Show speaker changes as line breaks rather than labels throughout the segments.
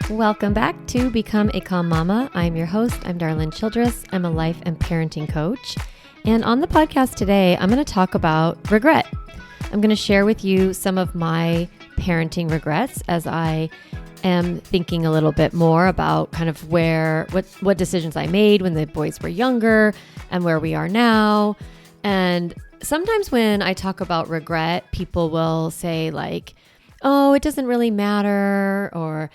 Welcome back to Become a Calm Mama. I'm your host. I'm Darlene Childress. I'm a life and parenting coach. And on the podcast today, I'm going to talk about regret. I'm going to share with you some of my parenting regrets as I am thinking a little bit more about kind of what decisions I made when the boys were younger and where we are now. And sometimes when I talk about regret, people will say like, oh, it doesn't really matter, or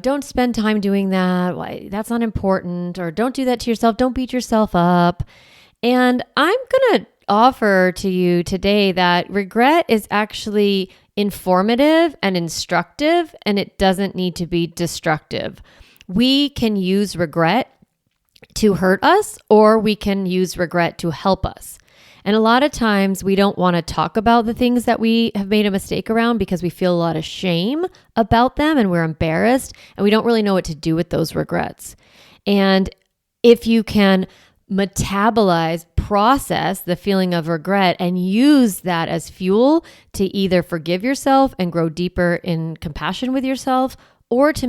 don't spend time doing that. Why, that's not important. Or don't do that to yourself. Don't beat yourself up. And I'm going to offer to you today that regret is actually informative and instructive, and it doesn't need to be destructive. We can use regret to hurt us, or we can use regret to help us. And a lot of times we don't want to talk about the things that we have made a mistake around because we feel a lot of shame about them and we're embarrassed and we don't really know what to do with those regrets. And if you can process the feeling of regret and use that as fuel to either forgive yourself and grow deeper in compassion with yourself, or to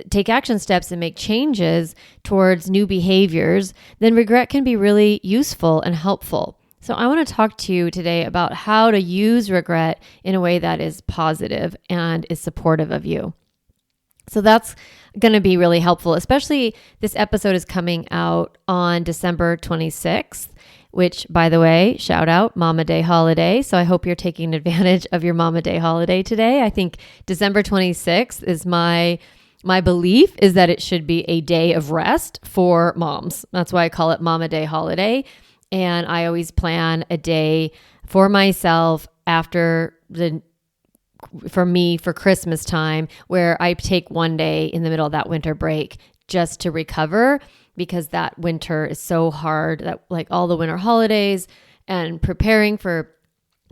take action steps and make changes towards new behaviors, then regret can be really useful and helpful. So I want to talk to you today about how to use regret in a way that is positive and is supportive of you. So that's going to be really helpful, especially this episode is coming out on December 26th, which, by the way, shout out, Mama Day holiday. So I hope you're taking advantage of your Mama Day holiday today. I think December 26th is my belief is that it should be a day of rest for moms. That's why I call it Mama Day holiday. And I always plan a day for myself for Christmas time, where I take one day in the middle of that winter break just to recover, because that winter is so hard, that like all the winter holidays and preparing for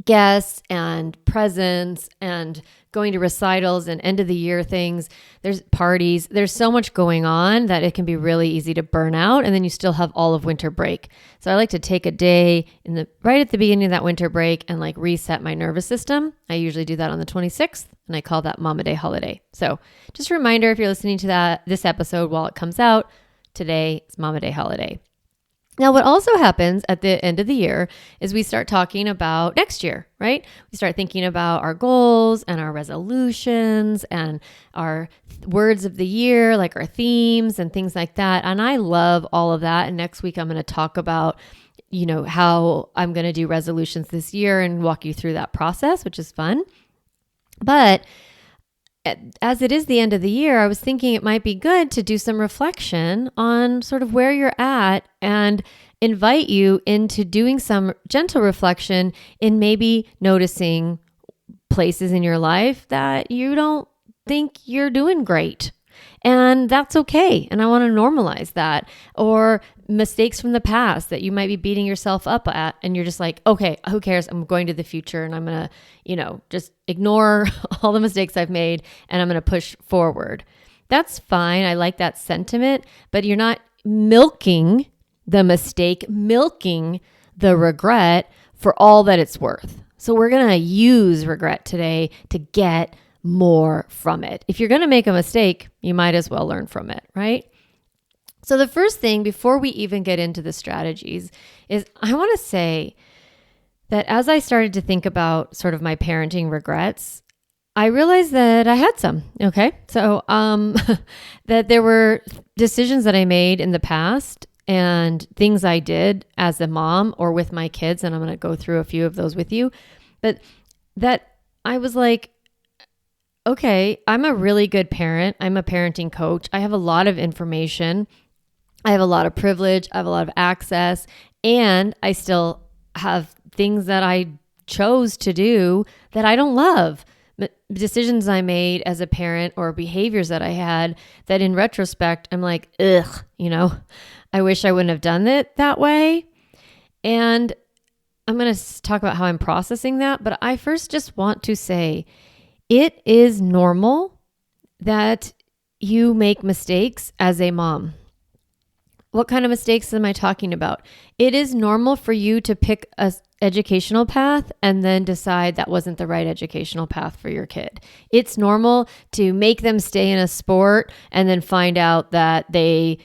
guests and presents and going to recitals and end of the year things. There's parties. There's so much going on that it can be really easy to burn out. And then you still have all of winter break. So I like to take a day right at the beginning of that winter break and like reset my nervous system. I usually do that on the 26th, and I call that Mama Day holiday. So just a reminder, if you're listening to this episode while it comes out, today is Mama Day holiday. Now, what also happens at the end of the year is we start talking about next year, right? We start thinking about our goals and our resolutions and our words of the year, like our themes and things like that. And I love all of that. And next week, I'm going to talk about, how I'm going to do resolutions this year and walk you through that process, which is fun. But as it is the end of the year, I was thinking it might be good to do some reflection on sort of where you're at and invite you into doing some gentle reflection in maybe noticing places in your life that you don't think you're doing great. And that's okay. And I want to normalize that. Or mistakes from the past that you might be beating yourself up at. And you're just like, okay, who cares? I'm going to the future and I'm going to, just ignore all the mistakes I've made and I'm going to push forward. That's fine. I like that sentiment, but you're not milking the mistake, milking the regret for all that it's worth. So we're going to use regret today to get more from it. If you're going to make a mistake, you might as well learn from it, right? So the first thing before we even get into the strategies is I want to say that as I started to think about sort of my parenting regrets, I realized that I had some, okay? So that there were decisions that I made in the past and things I did as a mom or with my kids, and I'm going to go through a few of those with you, but that I was like, okay, I'm a really good parent. I'm a parenting coach. I have a lot of information. I have a lot of privilege. I have a lot of access, and I still have things that I chose to do that I don't love. Decisions I made as a parent or behaviors that I had that in retrospect, I'm like, ugh, I wish I wouldn't have done it that way. And I'm going to talk about how I'm processing that. But I first just want to say it is normal that you make mistakes as a mom. what kind of mistakes am I talking about? It is normal for you to pick a educational path and then decide that wasn't the right educational path for your kid. It's normal to make them stay in a sport and then find out that they,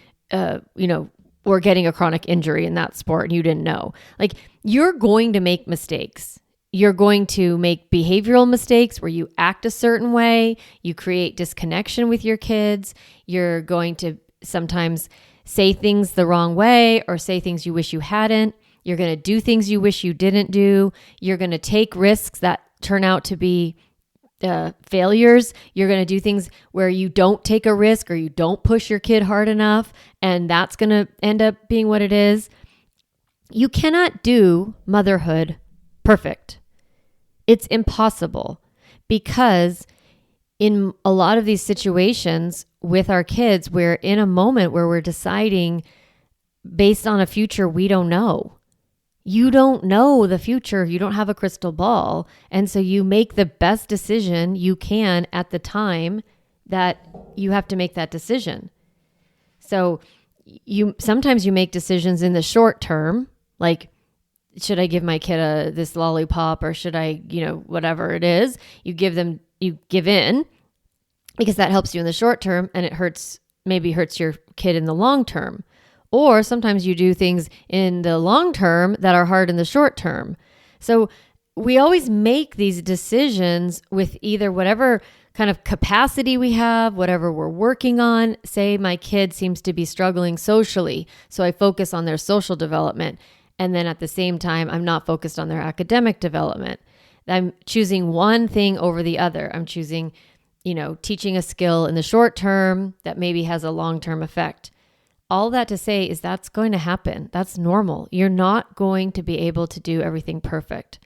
were getting a chronic injury in that sport and you didn't know. Like, you're going to make mistakes. You're going to make behavioral mistakes where you act a certain way, you create disconnection with your kids, you're going to sometimes say things the wrong way or say things you wish you hadn't. You're going to do things you wish you didn't do. You're going to take risks that turn out to be failures. You're going to do things where you don't take a risk or you don't push your kid hard enough, and that's going to end up being what it is. You cannot do motherhood perfect. It's impossible, because in a lot of these situations with our kids, we're in a moment where we're deciding based on a future we don't know. You don't know the future. You don't have a crystal ball. And so you make the best decision you can at the time that you have to make that decision. So sometimes you make decisions in the short term, like, should I give my kid this lollipop, or should I, whatever it is, you give in, because that helps you in the short term, and it maybe hurts your kid in the long term. Or sometimes you do things in the long term that are hard in the short term. So we always make these decisions with either whatever kind of capacity we have, whatever we're working on. Say my kid seems to be struggling socially, so I focus on their social development. And then at the same time, I'm not focused on their academic development. I'm choosing one thing over the other. I'm choosing, teaching a skill in the short term that maybe has a long-term effect. All that to say is that's going to happen. That's normal. You're not going to be able to do everything perfect.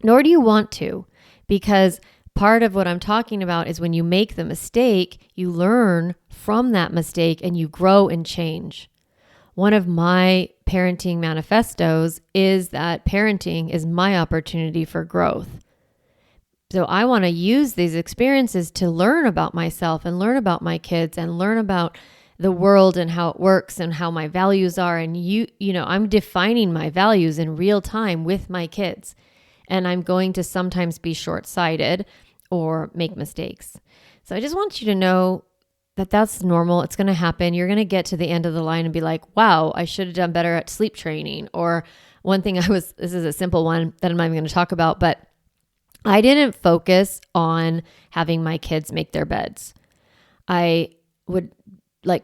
Nor do you want to, because part of what I'm talking about is when you make the mistake, you learn from that mistake and you grow and change. One of my parenting manifestos is that parenting is my opportunity for growth. So I want to use these experiences to learn about myself and learn about my kids and learn about the world and how it works and how my values are. And I'm defining my values in real time with my kids. And I'm going to sometimes be short-sighted or make mistakes. So I just want you to know that that's normal. It's going to happen. You're going to get to the end of the line and be like, wow, I should have done better at sleep training. Or one thing this is a simple one that I'm not even going to talk about, but I didn't focus on having my kids make their beds. I would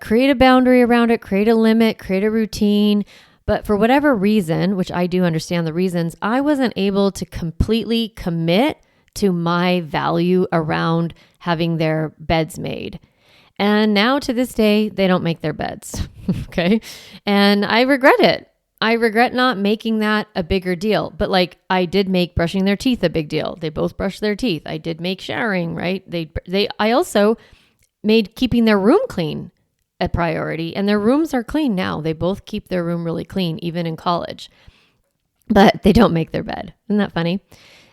create a boundary around it, create a limit, create a routine. But for whatever reason, which I do understand the reasons, I wasn't able to completely commit to my value around having their beds made. And now to this day, they don't make their beds. Okay. And I regret it. I regret not making that a bigger deal. But I did make brushing their teeth a big deal. They both brush their teeth. I did make showering, right? I also made keeping their room clean a priority, and their rooms are clean now. They both keep their room really clean, even in college, but they don't make their bed. Isn't that funny?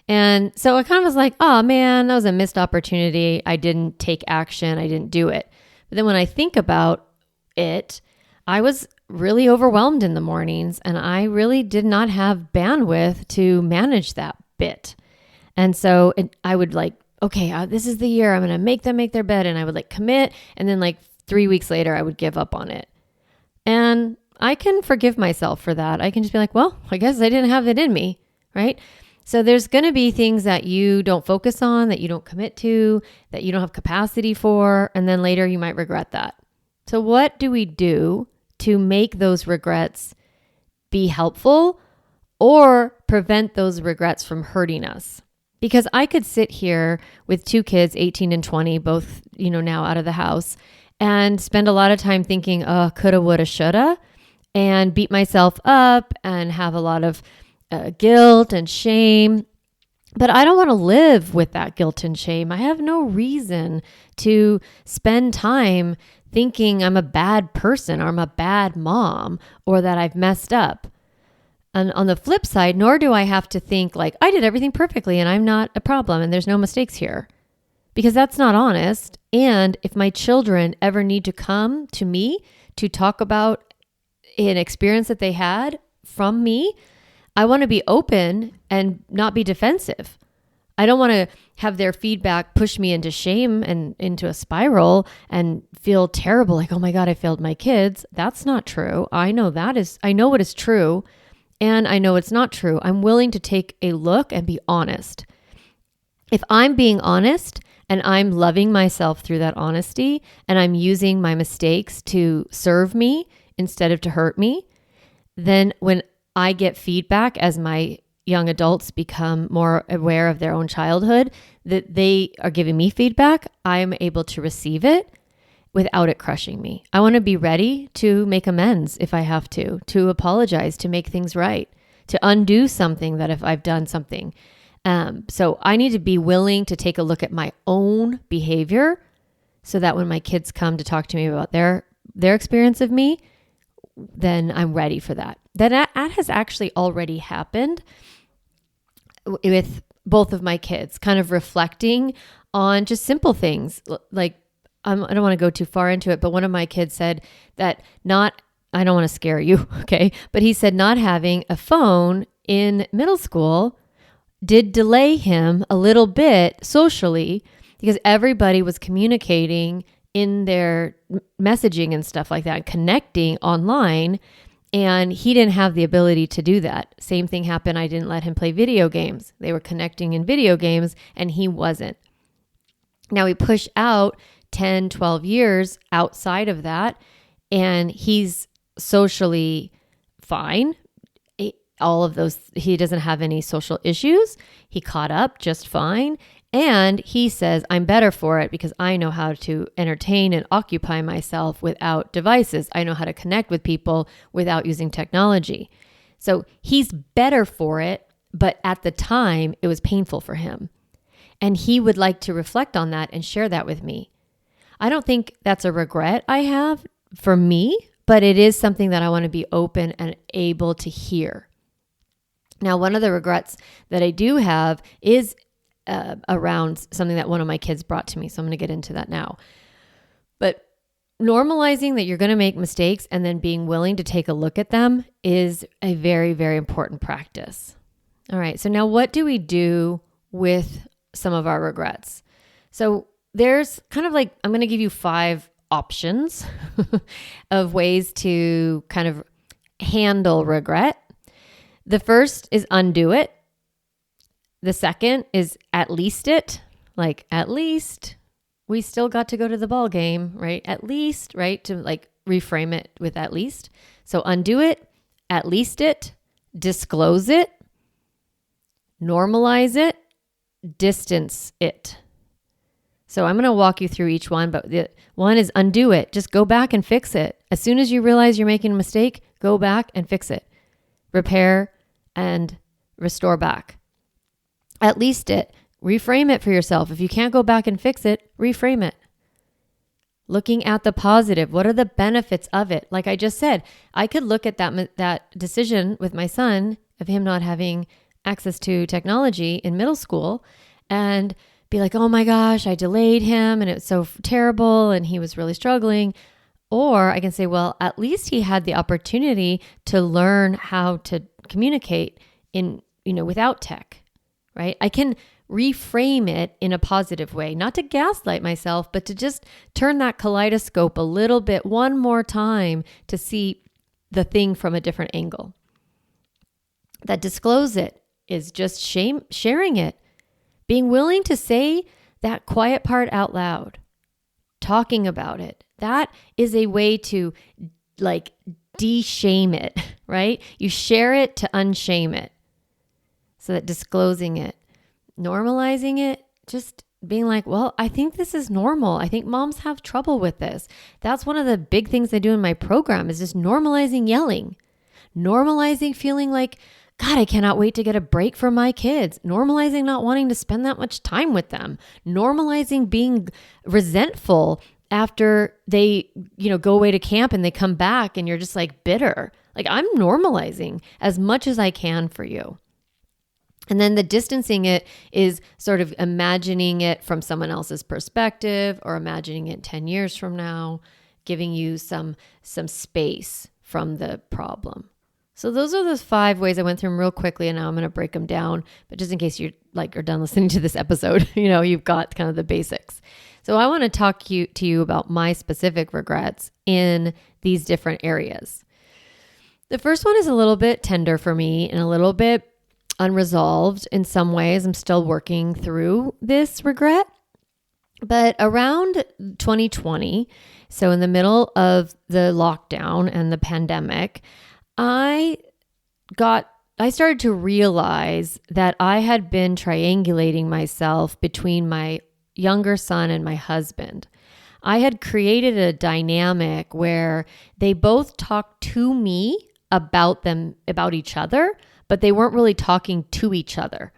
And so I kind of was like, oh man, that was a missed opportunity. I didn't take action. I didn't do it. But then when I think about it, I was really overwhelmed in the mornings, and I really did not have bandwidth to manage that bit. And so I would okay, this is the year I'm going to make them make their bed. And I would commit. And then 3 weeks later, I would give up on it. And I can forgive myself for that. I can just be like, well, I guess I didn't have it in me, right? So there's going to be things that you don't focus on, that you don't commit to, that you don't have capacity for, and then later you might regret that. So what do we do to make those regrets be helpful or prevent those regrets from hurting us? Because I could sit here with 2 kids, 18 and 20, both, now out of the house, and spend a lot of time thinking, oh, coulda, woulda, shoulda, and beat myself up and have a lot of guilt and shame. But I don't want to live with that guilt and shame. I have no reason to spend time thinking I'm a bad person or I'm a bad mom or that I've messed up. And on the flip side, nor do I have to think I did everything perfectly and I'm not a problem and there's no mistakes here. Because that's not honest. And if my children ever need to come to me to talk about an experience that they had from me, I want to be open and not be defensive. I don't want to have their feedback push me into shame and into a spiral and feel terrible. Like, oh my God, I failed my kids. That's not true. I know what is true, and I know it's not true. I'm willing to take a look and be honest. If I'm being honest and I'm loving myself through that honesty, and I'm using my mistakes to serve me instead of to hurt me, then when I get feedback as my young adults become more aware of their own childhood, that they are giving me feedback, I'm able to receive it without it crushing me. I want to be ready to make amends if I have to apologize, to make things right, to undo something that if I've done something. So I need to be willing to take a look at my own behavior so that when my kids come to talk to me about their experience of me, then I'm ready for that. That has actually already happened with both of my kids, kind of reflecting on just simple things. Like, I don't want to go too far into it, but one of my kids said that I don't want to scare you, okay? But he said not having a phone in middle school did delay him a little bit socially because everybody was communicating in their messaging and stuff like that, connecting online. And he didn't have the ability to do that. Same thing happened. I didn't let him play video games. They were connecting in video games and he wasn't. Now we push out 10, 12 years outside of that, and he's socially fine. All of those, he doesn't have any social issues. He caught up just fine. And he says, I'm better for it because I know how to entertain and occupy myself without devices. I know how to connect with people without using technology. So he's better for it, but at the time it was painful for him. And he would like to reflect on that and share that with me. I don't think that's a regret I have for me, but it is something that I want to be open and able to hear. Now, one of the regrets that I do have is around something that one of my kids brought to me. So I'm going to get into that now. But normalizing that you're going to make mistakes and then being willing to take a look at them is a very, very important practice. All right. So now what do we do with some of our regrets? So there's kind of like, I'm going to give you 5 options of ways to kind of handle regret. The first is undo it. The second is at least it, like at least we still got to go to the ball game, right? At least, right? To like reframe it with at least. So undo it, at least it, disclose it, normalize it, distance it. So I'm going to walk you through each one, but the one is undo it. Just go back and fix it. As soon as you realize you're making a mistake, go back and fix it. Repair and restore back. At least it. Reframe it for yourself. If you can't go back and fix it, reframe it. Looking at the positive. What are the benefits of it? Like I just said, I could look at that decision with my son of him not having access to technology in middle school and be like, oh my gosh, I delayed him and it was so terrible and he was really struggling. Or I can say, well, at least he had the opportunity to learn how to communicate without tech. Right? I can reframe it in a positive way, not to gaslight myself, but to just turn that kaleidoscope a little bit one more time to see the thing from a different angle. That disclose it is just sharing it, being willing to say that quiet part out loud, talking about it. That is a way to like de-shame it, right? You share it to unshame it. So that disclosing it, normalizing it, just being like, well, I think this is normal. I think moms have trouble with this. That's one of the big things I do in my program is just normalizing yelling, normalizing feeling like, God, I cannot wait to get a break from my kids, normalizing not wanting to spend that much time with them, normalizing being resentful after they, go away to camp and they come back and you're just like bitter. Like I'm normalizing as much as I can for you. And then the distancing it is sort of imagining it from someone else's perspective or imagining it 10 years from now, giving you some space from the problem. So those are those 5 ways. I went through them real quickly, and now I'm going to break them down. But just in case you're are done listening to this episode, you've got kind of the basics. So I want to talk to you about my specific regrets in these different areas. The first one is a little bit tender for me and a little bit unresolved in some ways. I'm still working through this regret. But around 2020, so in the middle of the lockdown and the pandemic, I started to realize that I had been triangulating myself between my younger son and my husband. I had created a dynamic where they both talked to me about each other, but they weren't really talking to each other.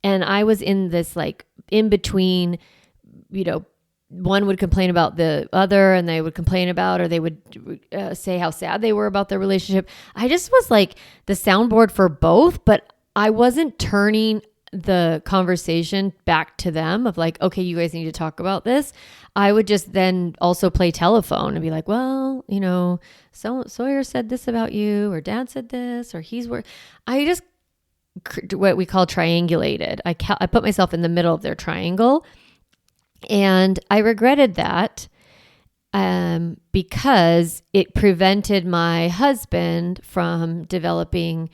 And I was in this in between, one would complain about the other and they would complain about, or they would say how sad they were about their relationship. I just was like the soundboard for both, but I wasn't turning the conversation back to them of okay, you guys need to talk about this. I would just then also play telephone and be like, well, Sawyer said this about you, or dad said this, or I just, what we call triangulated. I put myself in the middle of their triangle. And I regretted that because it prevented my husband from developing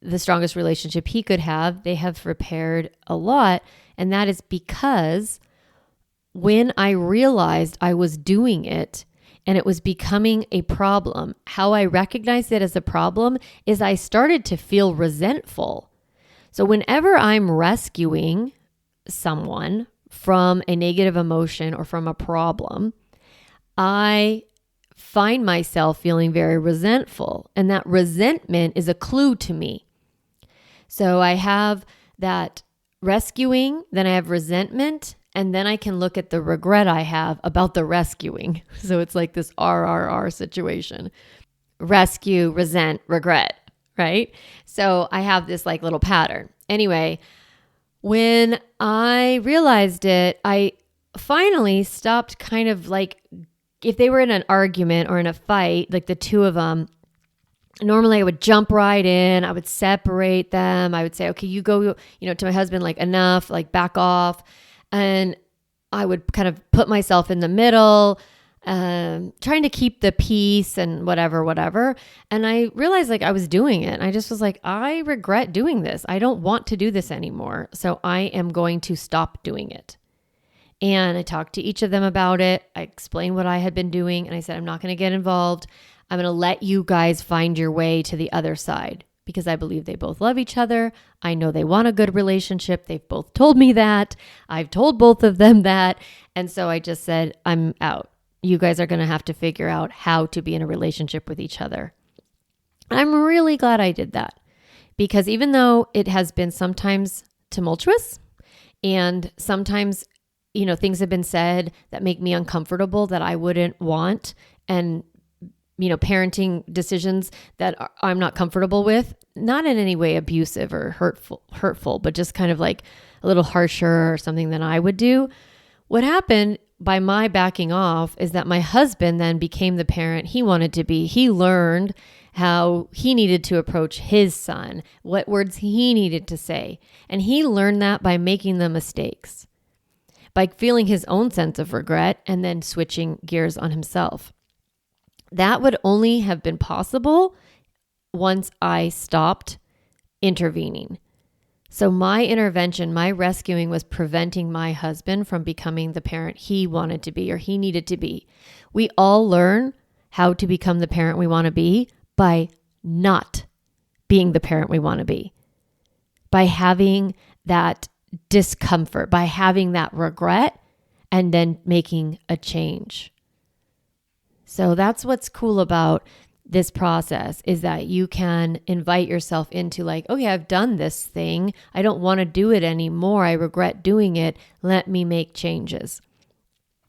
the strongest relationship he could have. They have repaired a lot. And that is because when I realized I was doing it and it was becoming a problem, how I recognized it as a problem is I started to feel resentful. So whenever I'm rescuing someone from a negative emotion or from a problem, I find myself feeling very resentful. And that resentment is a clue to me. So I have that rescuing, then I have resentment, and then I can look at the regret I have about the rescuing. So it's like this RRR situation. Rescue, resent, regret, right? So I have this little pattern. Anyway, when I realized it, I finally stopped kind of if they were in an argument or in a fight, the two of them, normally I would jump right in. I would separate them. I would say, okay, you go, to my husband, enough, back off. And I would kind of put myself in the middle, trying to keep the peace and whatever. And I realized I was doing it. I just was I regret doing this. I don't want to do this anymore. So I am going to stop doing it. And I talked to each of them about it. I explained what I had been doing. And I said, I'm not going to get involved. I'm going to let you guys find your way to the other side because I believe they both love each other. I know they want a good relationship. They've both told me that. I've told both of them that. And so I just said, I'm out. You guys are going to have to figure out how to be in a relationship with each other. I'm really glad I did that because even though it has been sometimes tumultuous and sometimes, things have been said that make me uncomfortable that I wouldn't want, and, parenting decisions that I'm not comfortable with, not in any way abusive or hurtful, but just kind of a little harsher or something than I would do. What happened by my backing off is that my husband then became the parent he wanted to be. He learned how he needed to approach his son, what words he needed to say. And he learned that by making the mistakes, by feeling his own sense of regret and then switching gears on himself. That would only have been possible once I stopped intervening. So my intervention, my rescuing was preventing my husband from becoming the parent he wanted to be or he needed to be. We all learn how to become the parent we want to be by not being the parent we want to be, by having that discomfort, by having that regret, and then making a change. So that's what's cool about this process is that you can invite yourself into okay, I've done this thing. I don't want to do it anymore. I regret doing it. Let me make changes.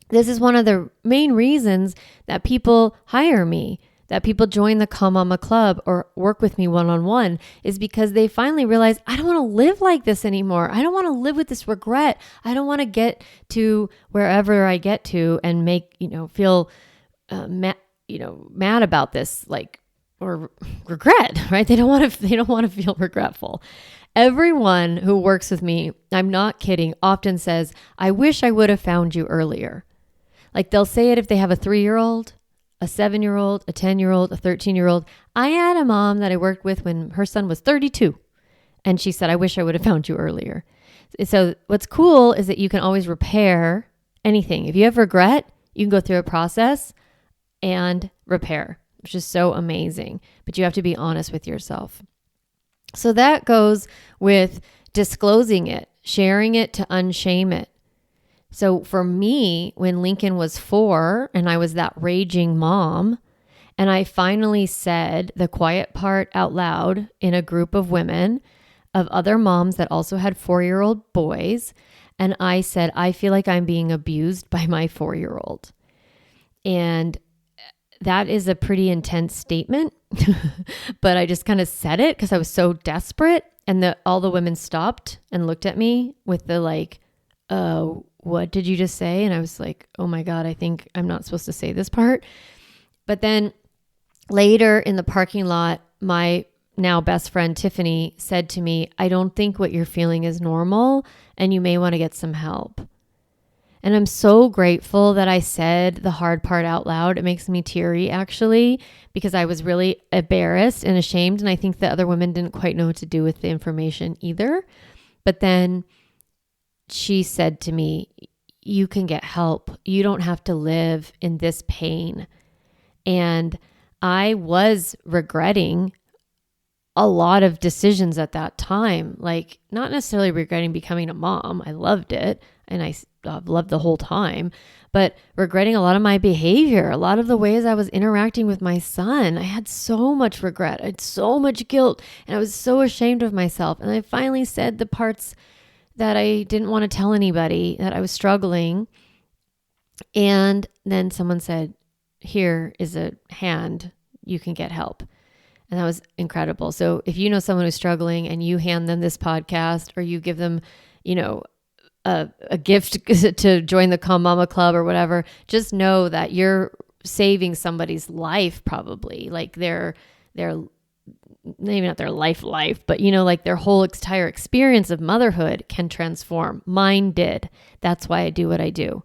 This is one of the main reasons that people hire me, that people join the Calm Mama Club or work with me one-on-one is because they finally realize I don't want to live like this anymore. I don't want to live with this regret. I don't want to get to wherever I get to and feel mad about this, or regret, right? They don't want to feel regretful. Everyone who works with me, I'm not kidding, often says, I wish I would have found you earlier. Like they'll say it if they have a 3-year-old, a 7-year-old, a 10-year-old, a 13-year-old. I had a mom that I worked with when her son was 32. And she said, I wish I would have found you earlier. So what's cool is that you can always repair anything. If you have regret, you can go through a process and repair, which is so amazing. But you have to be honest with yourself. So that goes with disclosing it, sharing it to unshame it. So for me, when Lincoln was 4 and I was that raging mom, and I finally said the quiet part out loud in a group of women, of other moms that also had 4-year-old boys, and I said, I feel like I'm being abused by my 4-year-old. And that is a pretty intense statement, but I just kind of said it because I was so desperate, and all the women stopped and looked at me with the like, what did you just say? And I was like, oh my God, I think I'm not supposed to say this part. But then later in the parking lot, my now best friend Tiffany said to me, I don't think what you're feeling is normal and you may want to get some help. And I'm so grateful that I said the hard part out loud. It makes me teary actually, because I was really embarrassed and ashamed. And I think the other women didn't quite know what to do with the information either. But then she said to me, you can get help. You don't have to live in this pain. And I was regretting a lot of decisions at that time, like not necessarily regretting becoming a mom. I loved it and I loved the whole time, but regretting a lot of my behavior, a lot of the ways I was interacting with my son. I had so much regret. I had so much guilt and I was so ashamed of myself. And I finally said the parts that I didn't want to tell anybody, that I was struggling. And then someone said, here is a hand, you can get help. And that was incredible. So if you know someone who's struggling and you hand them this podcast or you give them, a gift to join the Calm Mama Club or whatever, just know that you're saving somebody's life probably. Like their maybe not their life, but like their whole entire experience of motherhood can transform. Mine did. That's why I do what I do.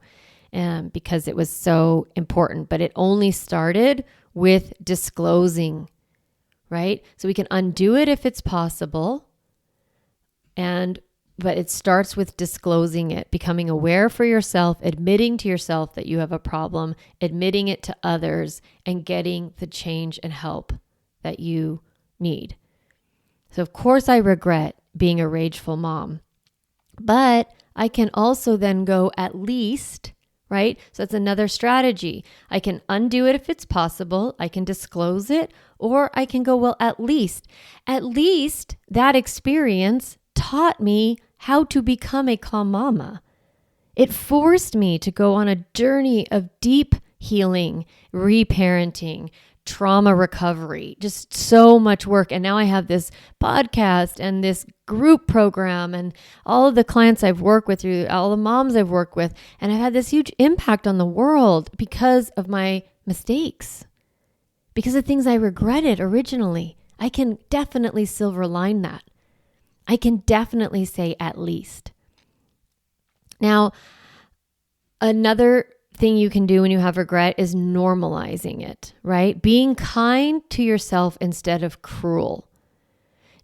Because it was so important, but it only started with disclosing, right? So we can undo it if it's possible. But it starts with disclosing it, becoming aware for yourself, admitting to yourself that you have a problem, admitting it to others, and getting the change and help that you need. So of course I regret being a rageful mom, but I can also then go at least, right? So that's another strategy. I can undo it if it's possible. I can disclose it, or I can go, well, at least that experience taught me how to become a calm mama. It forced me to go on a journey of deep healing, reparenting, trauma recovery, just so much work. And now I have this podcast and this group program and all of the clients I've worked with, through all the moms I've worked with, and I've had this huge impact on the world because of my mistakes, because of things I regretted originally. I can definitely silver line that. I can definitely say at least. Now, another thing you can do when you have regret is normalizing it, right? Being kind to yourself instead of cruel.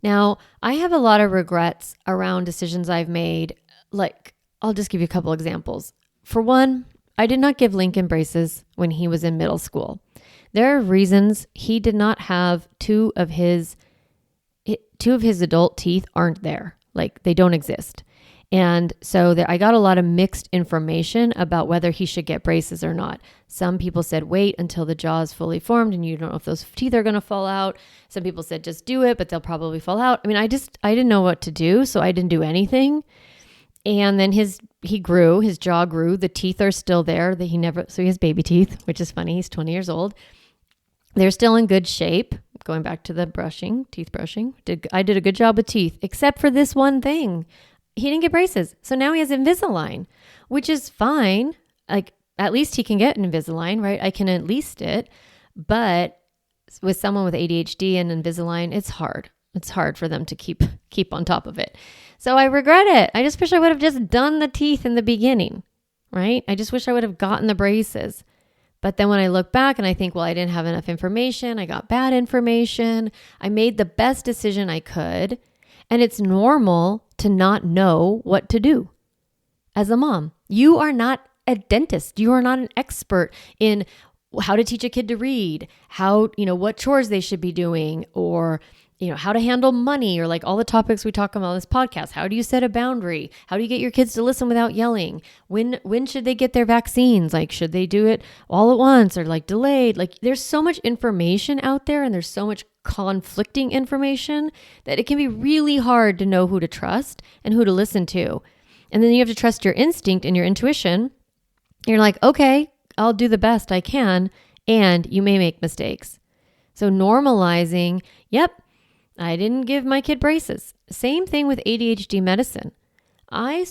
Now, I have a lot of regrets around decisions I've made. Like, I'll just give you a couple examples. For one, I did not give Lincoln braces when he was in middle school. There are reasons he did not have two of his adult teeth aren't there. Like, they don't exist. And so I got a lot of mixed information about whether he should get braces or not. Some people said, wait until the jaw is fully formed and you don't know if those teeth are going to fall out. Some people said, just do it, but they'll probably fall out. I mean, I didn't know what to do, so I didn't do anything. And then his jaw grew, the teeth are still there. So he has baby teeth, which is funny. He's 20 years old. They're still in good shape. Going back to the teeth brushing. I did a good job with teeth, except for this one thing. He didn't get braces. So now he has Invisalign, which is fine. Like, at least he can get Invisalign, right? I can at least it. But with someone with ADHD and Invisalign, it's hard. It's hard for them to keep on top of it. So I regret it. I just wish I would have just done the teeth in the beginning, right? I just wish I would have gotten the braces. But then when I look back and I think, well, I didn't have enough information. I got bad information. I made the best decision I could. And it's normal to not know what to do as a mom. You are not a dentist. You are not an expert in how to teach a kid to read, how, what chores they should be doing, or, how to handle money, or like all the topics we talk about on this podcast. How do you set a boundary? How do you get your kids to listen without yelling? When should they get their vaccines? Like, should they do it all at once or like delayed? Like, there's so much information out there, and there's so much conflicting information that it can be really hard to know who to trust and who to listen to. And then you have to trust your instinct and your intuition. You're like, okay, I'll do the best I can, and you may make mistakes. So normalizing, yep, I didn't give my kid braces. Same thing with ADHD medicine. I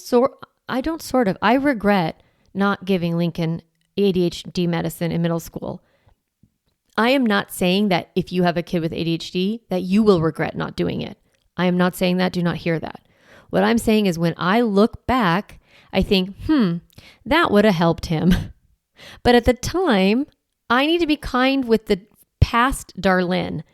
regret not giving Lincoln ADHD medicine in middle school. I am not saying that if you have a kid with ADHD that you will regret not doing it. I am not saying that. Do not hear that. What I'm saying is when I look back, I think, that would have helped him. But at the time, I need to be kind with the past Darlene.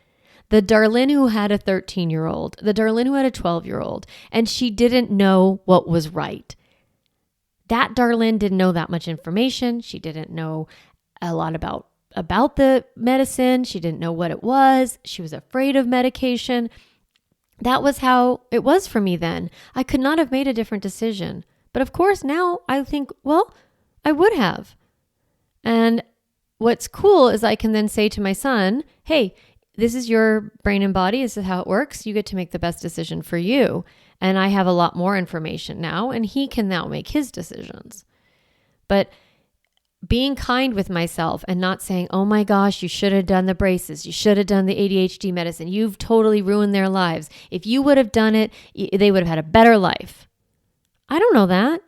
The Darlene who had a 13-year-old, the Darlene who had a 12-year-old, and she didn't know what was right. That Darlene didn't know that much information. She didn't know a lot about the medicine. She didn't know what it was. She was afraid of medication. That was how it was for me then. I could not have made a different decision. But of course, now I think, well, I would have. And what's cool is I can then say to my son, hey, this is your brain and body. This is how it works. You get to make the best decision for you. And I have a lot more information now, and he can now make his decisions. But being kind with myself and not saying, oh my gosh, you should have done the braces. You should have done the ADHD medicine. You've totally ruined their lives. If you would have done it, they would have had a better life. I don't know that.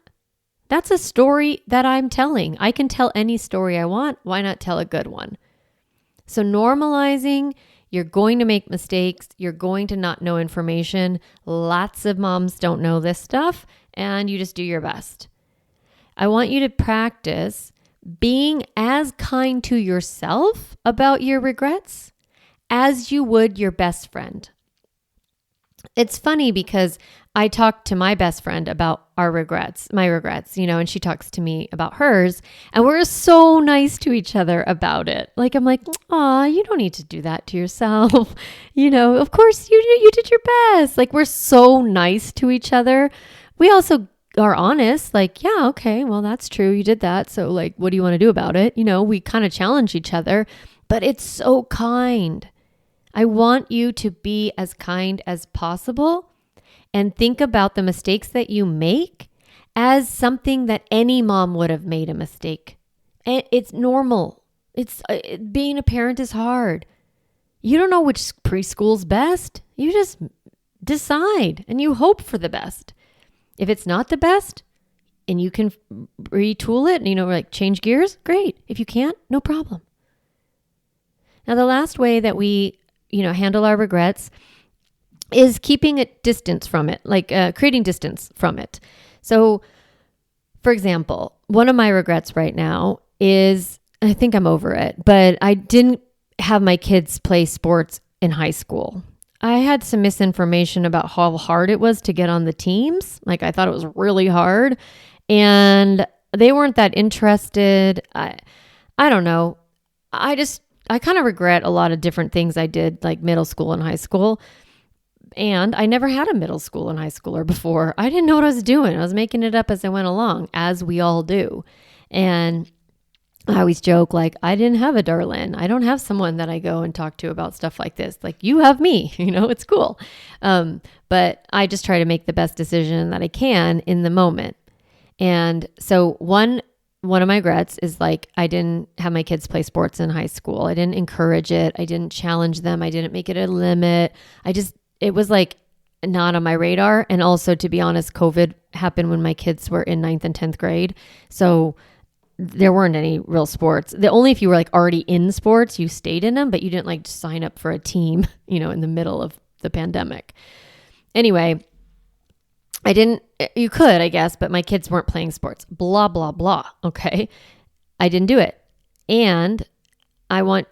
That's a story that I'm telling. I can tell any story I want. Why not tell a good one? So normalizing, you're going to make mistakes. You're going to not know information. Lots of moms don't know this stuff, and you just do your best. I want you to practice being as kind to yourself about your regrets as you would your best friend. It's funny because I talk to my best friend about my regrets, and she talks to me about hers, and we're so nice to each other about it. Like, I'm like, aw, you don't need to do that to yourself. Of course you did your best. Like, we're so nice to each other. We also are honest, like, yeah, okay, well, that's true. You did that. So like, what do you want to do about it? We kind of challenge each other, but it's so kind. I want you to be as kind as possible and think about the mistakes that you make as something that any mom would have made a mistake. And it's normal. Being a parent is hard. You don't know which preschool's best. You just decide and you hope for the best. If it's not the best and you can retool it, like change gears, great. If you can't, no problem. Now, the last way that we handle our regrets is keeping a distance from it, like creating distance from it. So, for example, one of my regrets right now is, I think I'm over it, but I didn't have my kids play sports in high school. I had some misinformation about how hard it was to get on the teams. Like, I thought it was really hard, and they weren't that interested. I don't know. I kind of regret a lot of different things I did, like middle school and high school. And I never had a middle school and high schooler before. I didn't know what I was doing. I was making it up as I went along, as we all do. And I always joke, like, I didn't have a Darlene. I don't have someone that I go and talk to about stuff like this. Like, you have me, it's cool. But I just try to make the best decision that I can in the moment. And so one of my regrets is, like, I didn't have my kids play sports in high school. I didn't encourage it. I didn't challenge them. I didn't make it a limit. It was like not on my radar. And also, to be honest, COVID happened when my kids were in 9th and 10th grade. So there weren't any real sports. The only if you were like already in sports, you stayed in them, but you didn't like sign up for a team, in the middle of the pandemic. Anyway, you could, I guess, but my kids weren't playing sports, blah, blah, blah. Okay. I didn't do it. And I want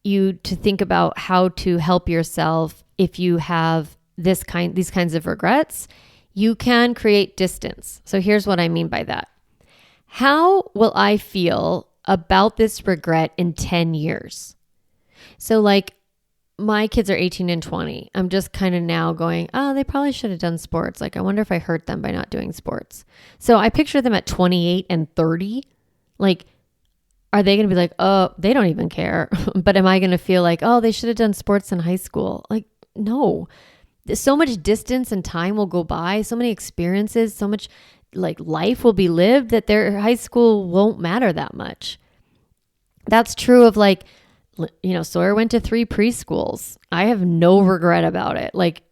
you to think about how to help yourself if you have these kinds of regrets. You can create distance. So here's what I mean by that. How will I feel about this regret in 10 years? So like my kids are 18 and 20. I'm just kind of now going, oh, they probably should have done sports. Like, I wonder if I hurt them by not doing sports. So I picture them at 28 and 30. Like, are they going to be like, oh, they don't even care? But am I going to feel like, oh, they should have done sports in high school? Like, no. So much distance and time will go by. So many experiences, so much like life will be lived that their high school won't matter that much. That's true of like, Sawyer went to 3 preschools. I have no regret about it. Like,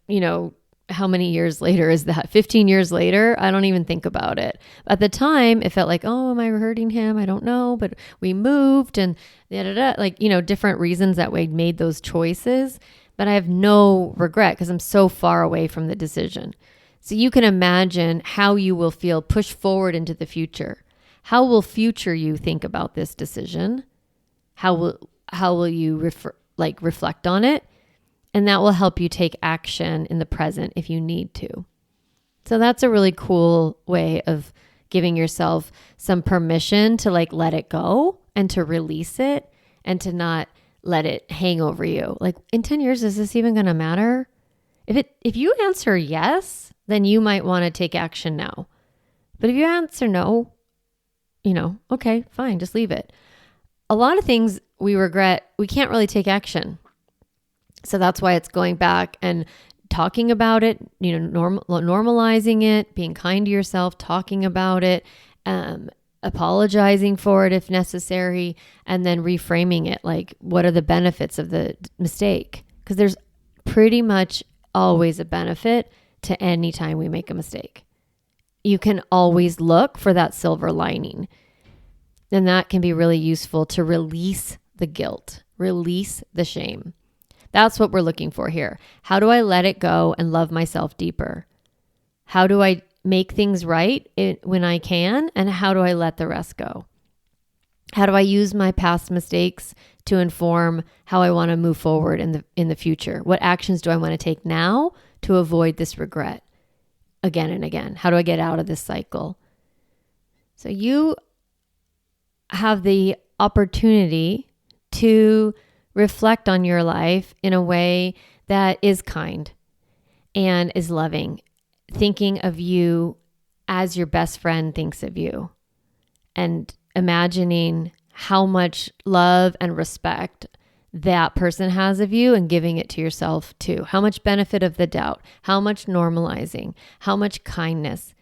how many years later is that? 15 years later, I don't even think about it. At the time, it felt like, oh, am I hurting him? I don't know. But we moved and like, different reasons that we made those choices. But I have no regret because I'm so far away from the decision. So you can imagine how you will feel pushed forward into the future. How will future you think about this decision? How will you reflect on it? And that will help you take action in the present if you need to. So that's a really cool way of giving yourself some permission to like let it go and to release it and to not let it hang over you. Like, in 10 years, is this even going to matter? If you answer yes, then you might want to take action now. But if you answer no, okay, fine, just leave it. A lot of things we regret, we can't really take action. So that's why it's going back and talking about it, normalizing it, being kind to yourself, talking about it, apologizing for it if necessary, and then reframing it. Like, what are the benefits of the mistake? Because there's pretty much always a benefit to any time we make a mistake. You can always look for that silver lining. And that can be really useful to release the guilt, release the shame. That's what we're looking for here. How do I let it go and love myself deeper? How do I make things right when I can? And how do I let the rest go? How do I use my past mistakes to inform how I want to move forward in the future? What actions do I want to take now to avoid this regret again and again? How do I get out of this cycle? So you have the opportunity to reflect on your life in a way that is kind and is loving, thinking of you as your best friend thinks of you, and imagining how much love and respect that person has of you and giving it to yourself too. How much benefit of the doubt, how much normalizing, how much kindness.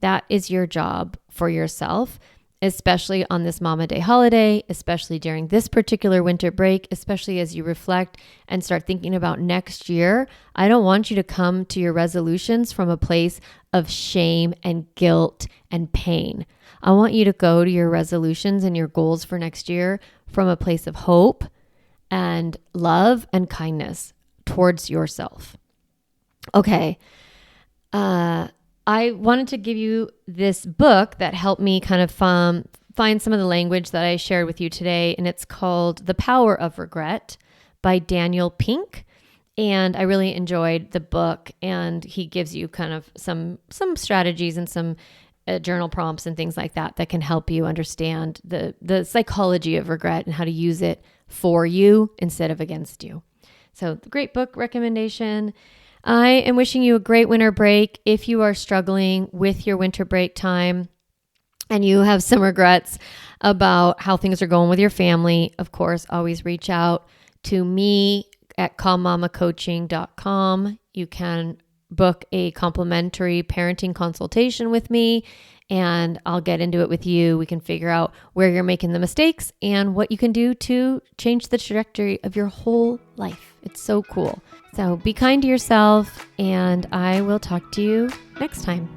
That is your job for yourself, especially on this Mama Day holiday, especially during this particular winter break, especially as you reflect and start thinking about next year. I don't want you to come to your resolutions from a place of shame and guilt and pain. I want you to go to your resolutions and your goals for next year from a place of hope and love and kindness towards yourself. Okay. I wanted to give you this book that helped me kind of find some of the language that I shared with you today, and it's called The Power of Regret by Daniel Pink. And I really enjoyed the book, and he gives you kind of some strategies and some journal prompts and things like that can help you understand the psychology of regret and how to use it for you instead of against you. So, great book recommendation. I am wishing you a great winter break. If you are struggling with your winter break time and you have some regrets about how things are going with your family, of course, always reach out to me at calmmamacoaching.com. You can book a complimentary parenting consultation with me, and I'll get into it with you. We can figure out where you're making the mistakes and what you can do to change the trajectory of your whole life. It's so cool. So be kind to yourself, and I will talk to you next time.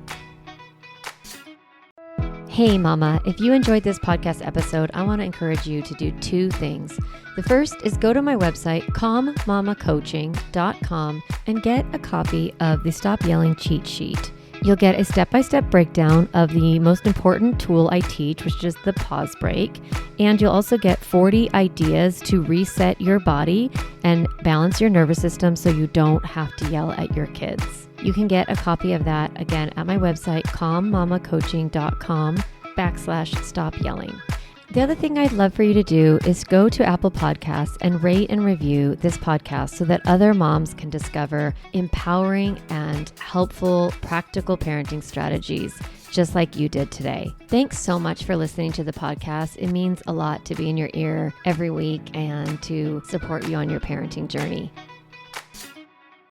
Hey mama, if you enjoyed this podcast episode, I want to encourage you to do two things. The first is go to my website, calmmamacoaching.com, and get a copy of the Stop Yelling cheat sheet. You'll get a step-by-step breakdown of the most important tool I teach, which is the pause break. And you'll also get 40 ideas to reset your body and balance your nervous system so you don't have to yell at your kids. You can get a copy of that, again, at my website, calmmamacoaching.com/stop yelling. The other thing I'd love for you to do is go to Apple Podcasts and rate and review this podcast so that other moms can discover empowering and helpful, practical parenting strategies, just like you did today. Thanks so much for listening to the podcast. It means a lot to be in your ear every week and to support you on your parenting journey.